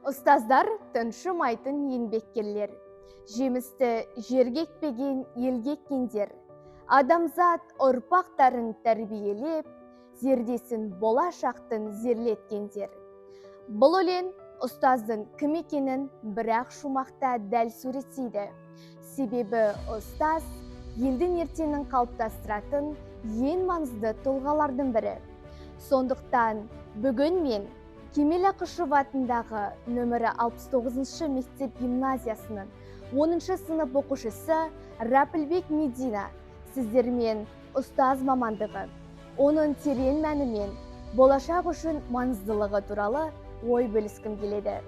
Ұстаздар тыншымайтын еңбеккерлер, жемісті жерге екпеген елге еккендер, адамзат ұрпақтарын тәрбиелеп, зердесін болашақтың зерлеткендер. Бұл өлең ұстаздың кім екенін бір-ақ шумақта дәл суреттейді. Себебі ұстаз елдің ертеңін қалыптастыратын ең маңызды тұлғалардың бірі. Сондықтан бүгін мен Кемел Ақышев атындағы нөмірі 69-шы мектеп гимназиясының 10-шы сынып оқушысы Рапілбек Медина сіздермен ұстаз мамандығы, оның терең мәні мен болашақ үшін маңыздылығы туралы ой бөліскім келеді.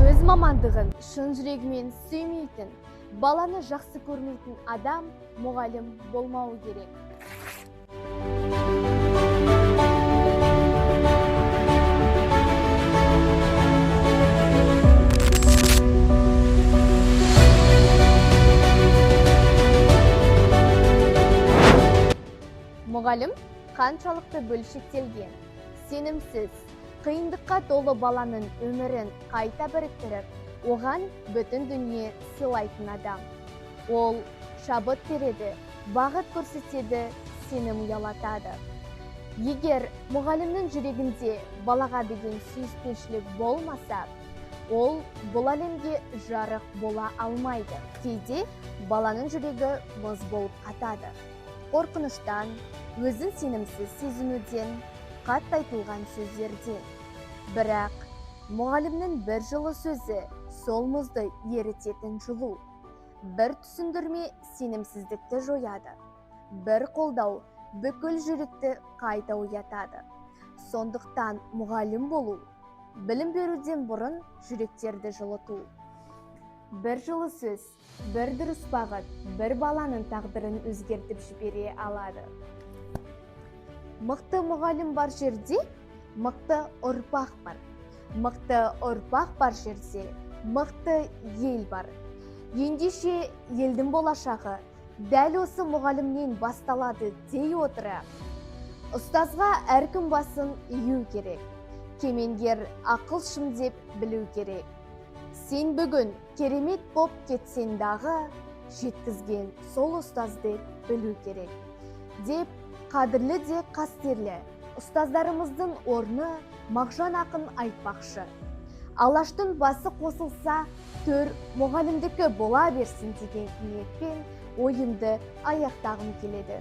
Өз мамандығын шын жүрегімен сүймейтін, баланы жақсы көрмейтін адам мұғалім болмауы керек. Мұғалім қаншалықты бөлшектелген, сенімсіз, қиындыққа толы баланың өмірін қайта біріктіріп, оған бүтін дүние сыйлайтын адам. Ол шабыт береді, бағыт көрсетеді, сенім ұялатады. Егер мұғалімнің жүрегінде балаға деген сүйіспеншілік болмаса, ол бұл әлемге жарық бола алмайды. Кейде баланың жүрегі мұз болып қатады. Қорқыныштан, өзін сенімсіз сезінуден, қатты айтылған сөздерден. Бірақ мұғалімнің бір жылы сөзі сол мұзды ерітетін жылу. Бір түсіндірме сенімсіздікті жояды. Бір қолдау бүкіл жүректі қайта оятады. Сондықтан мұғалім болу, білім беруден бұрын жүректерді жылыту. Бір жылы сөз, бір дұрыс бағыт, бір баланың тағдырын өзгертіп жібере алады. Мықты мұғалім бар жерде, мықты ұрпақ бар. Мықты ұрпақ бар жерде, мықты ел бар. Ендеше елдің болашағы дәл осы мұғалімнен басталады дей отыра. Ұстазға әркім басын ию керек. Кемеңгер ақылшым деп білу керек. Сен бүгін керемет боп кетсең дағы, жеткізген сол ұстазды білу керек. Деп қадірлі де қастерлі ұстаздарымыздың орны Мағжан ақын айтпақшы. Алаштың басы қосылса, төр мұғалімдікі бола берсін деген ниетпен ойымды аяқтағым келеді.